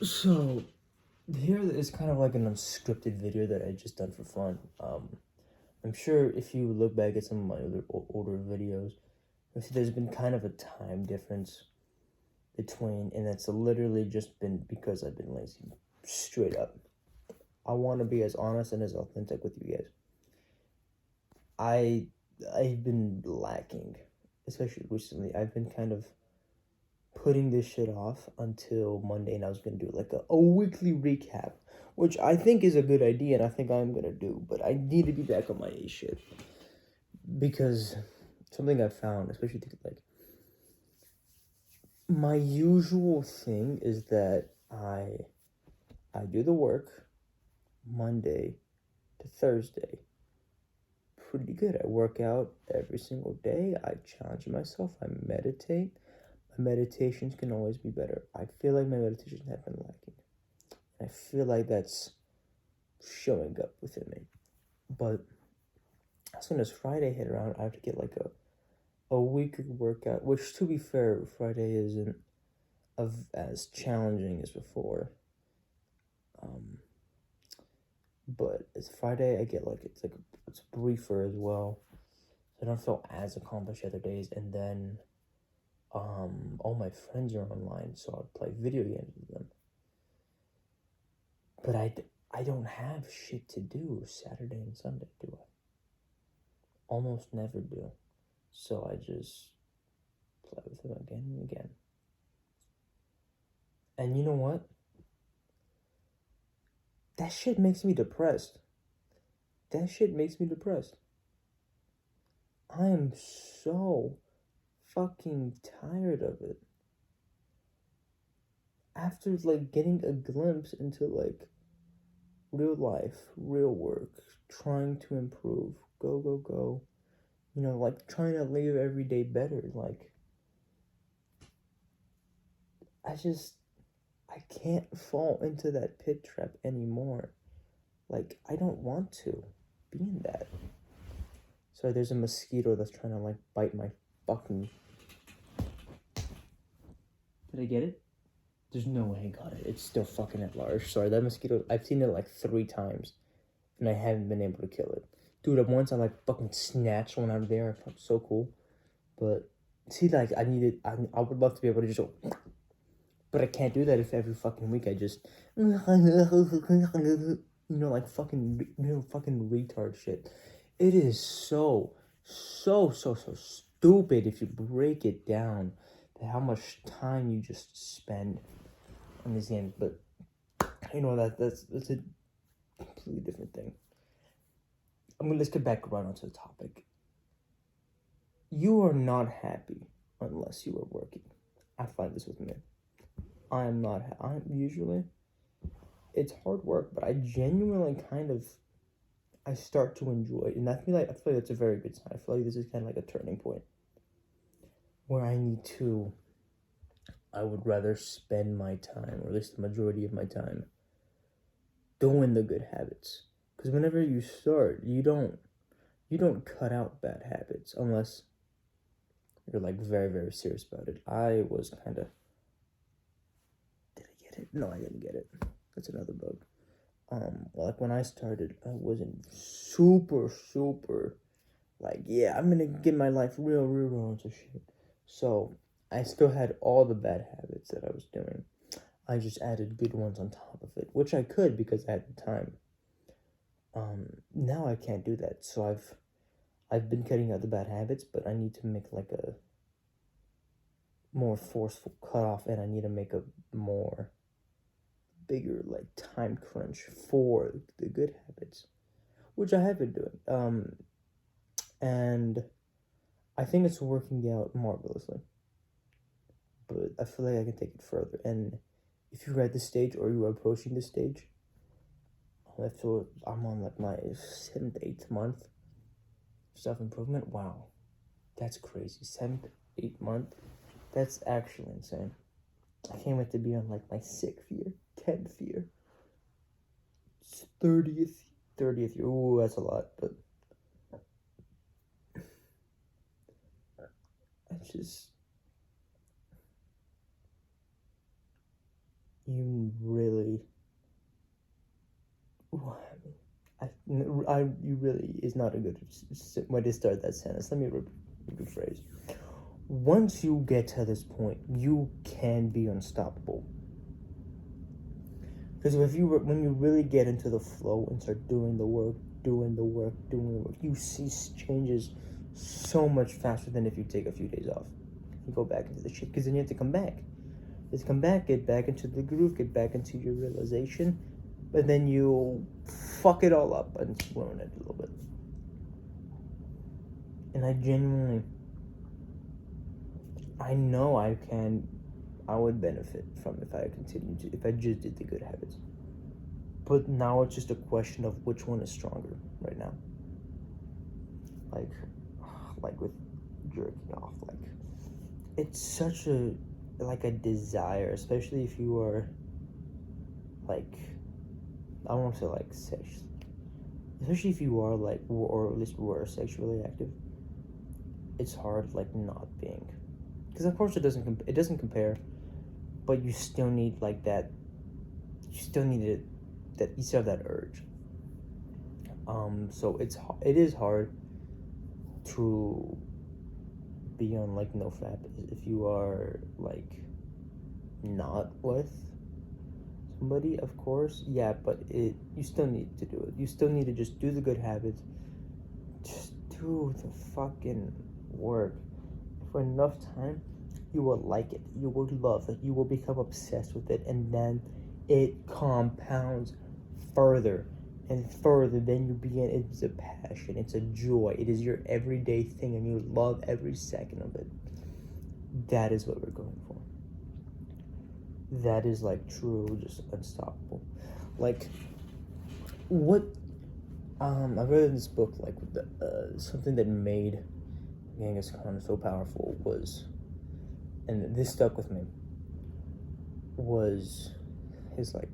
So, here is kind of like an unscripted video that I just done for fun. I'm sure if you look back at some of my older videos, you'll see there's been kind of a time difference between, and it's literally just been because I've been lazy. Straight up. I want to be as honest and as authentic with you guys. I've been lacking, especially recently. I've been kind of putting this shit off until Monday, and I was gonna do like a weekly recap, which I think is a good idea, and I think I'm gonna do. But I need to be back on my A shit because something I found, especially like my usual thing, is that I do the work Monday to Thursday pretty good. I work out every single day. I challenge myself. I meditate. My meditations can always be better. I feel like my meditations have been lacking. I feel like that's showing up within me. But as soon as Friday hit around, I have to get like a weekly workout, which to be fair, Friday isn't as challenging as before. But it's Friday, I get like it's briefer as well. So I don't feel as accomplished other days, and then all my friends are online, so I play video games with them. But I don't have shit to do Saturday and Sunday, do I? Almost never do. So I just play with them again and again. And you know what? That shit makes me depressed. That shit makes me depressed. I am so fucking tired of it. After like getting a glimpse into like real life, real work, trying to improve, go, you know, like trying to live every day better, like I can't fall into that pit trap anymore. Like, I don't want to be in that. Sorry, there's a mosquito that's trying to like bite my fucking. Did I get it? There's no way I got it. It's still fucking at large. Sorry, that mosquito, I've seen it like 3 times, and I haven't been able to kill it. Dude, once I like fucking snatched one out of there. I felt so cool. But, see, like, I would love to be able to just go, but I can't do that if every fucking week I just, you know, like fucking, fucking retard shit. It is so stupid if you break it down to how much time you just spend on these games. But you know that's a completely different thing. Let's get back right onto the topic. You are not happy unless you are working. I find this with me. I'm usually, it's hard work, but I genuinely I start to enjoy it. And I feel like that's a very good sign. I feel like this is kind of like a turning point where I would rather spend my time, or at least the majority of my time, doing the good habits. Because whenever you start, you don't cut out bad habits unless you're like very, very serious about it. I was kind of, did I get it? No, I didn't get it. That's another bug. Like when I started, I wasn't super like, yeah, I'm gonna get my life real into shit. So I still had all the bad habits that I was doing. I just added good ones on top of it, which I could because I had the time. Now I can't do that. So I've been cutting out the bad habits, but I need to make like a more forceful cutoff, and I need to make a more bigger like time crunch for the good habits, which I have been doing. And I think it's working out marvelously. But I feel like I can take it further. And if you're at this stage or you're approaching this stage, I'm on like my 7th, 8th month self-improvement. Wow, that's crazy. 7th, 8th month, that's actually insane. I can't wait to be on like my 6th year, 10th year, 30th year. Ooh, that's a lot, but I just, you really, you really is not a good way to start that sentence. Let me rephrase. Once you get to this point, you can be unstoppable. Because when you really get into the flow and start doing the work, you see changes so much faster than if you take a few days off. You go back into the shit, because then you have to come back. Just come back, get back into the groove, get back into your realization, but then you fuck it all up and ruin it a little bit. And I know I would benefit from if I just did the good habits. But now it's just a question of which one is stronger right now. Like with jerking off, like it's such a desire, especially if you are like, I don't want to say like sex, especially if you are like, or at least were sexually active. It's hard like not being, because of course it doesn't compare, but you still need like that. You still need it. That you still have that urge. So it is hard to be on like NoFap if you are like not with somebody, of course. Yeah, but you still need to do it. You still need to just do the good habits. Just do the fucking work. For enough time, you will like it. You will love it. You will become obsessed with it, and then it compounds further and further. Then you begin. It's a passion. It's a joy. It is your everyday thing, and you love every second of it. That is what we're going for. That is like true, just unstoppable. Like what? I read in this book, like something that made Genghis Khan so powerful was, and this stuck with me, was his like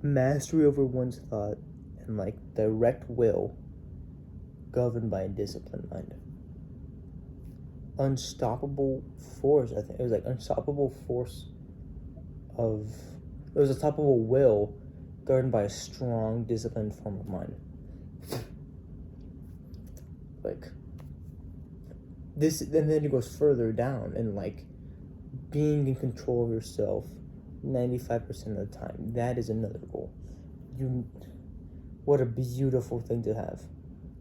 mastery over one's thought and like direct will governed by a disciplined mind. Unstoppable force, I think it was like unstoppable force of, it was unstoppable will governed by a strong, disciplined form of mind. Like this, and then it goes further down, and like being in control of yourself 95% of the time. That is another goal. What a beautiful thing to have,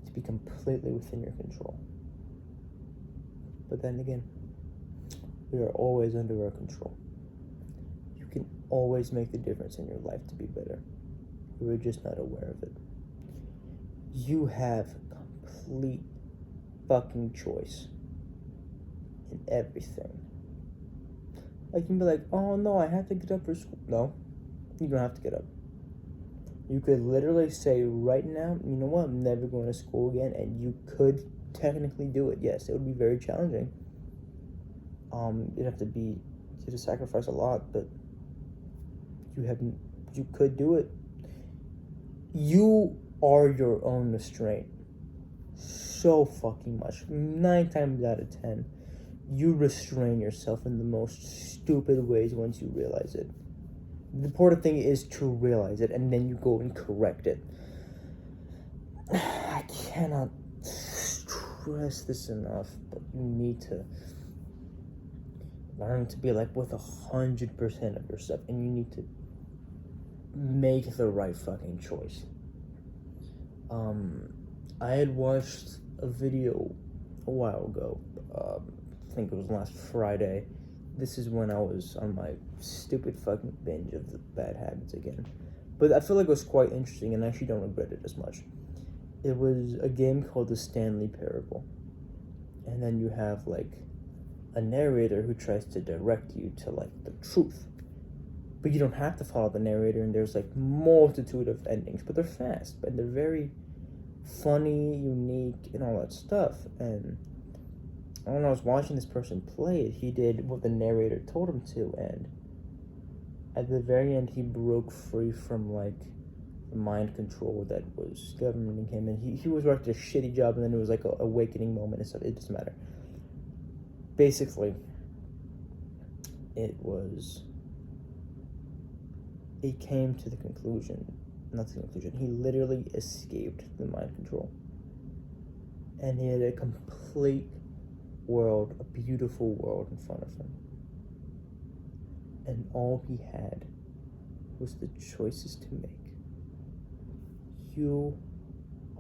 to be completely within your control. But then again, we are always under our control. You can always make the difference in your life to be better. We're just not aware of it. You have complete fucking choice in everything. Like, you can be like, oh no, I have to get up for school. No, you don't have to get up. You could literally say right now, you know what, I'm never going to school again, and you could technically do it. Yes, it would be very challenging. You'd have to sacrifice a lot, but you could do it. You are your own restraint. So fucking much. 9 times out of 10, you restrain yourself in the most stupid ways once you realize it. The important thing is to realize it, and then you go and correct it. I cannot stress this enough, but you need to learn to be like with 100% of yourself, and you need to make the right fucking choice. I had watched a video a while ago. I think it was last Friday. This is when I was on my stupid fucking binge of the bad habits again. But I feel like it was quite interesting, and I actually don't regret it as much. It was a game called the Stanley Parable. And then you have like a narrator who tries to direct you to like the truth. But you don't have to follow the narrator, and there's like multitude of endings, but they're fast, and they're very funny, unique, and all that stuff. And when I was watching this person play it, he did what the narrator told him to, and at the very end, he broke free from like the mind control that was governing him, and he was working a shitty job, and then it was like a awakening moment and stuff. It doesn't matter. Basically, it was he came to the conclusion, not the conclusion, he literally escaped the mind control. And he had a complete world, a beautiful world in front of him. And all he had was the choices to make. You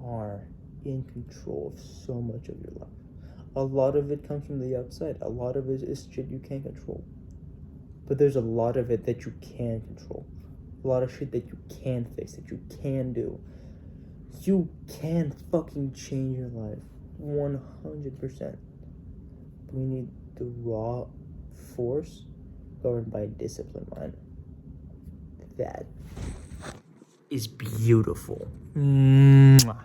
are in control of so much of your life. A lot of it comes from the outside. A lot of it is shit you can't control. But there's a lot of it that you can control. A lot of shit that you can fix, that you can do. You can fucking change your life. 100%. But we need the raw force governed by a disciplined mind. That is beautiful. Mwah.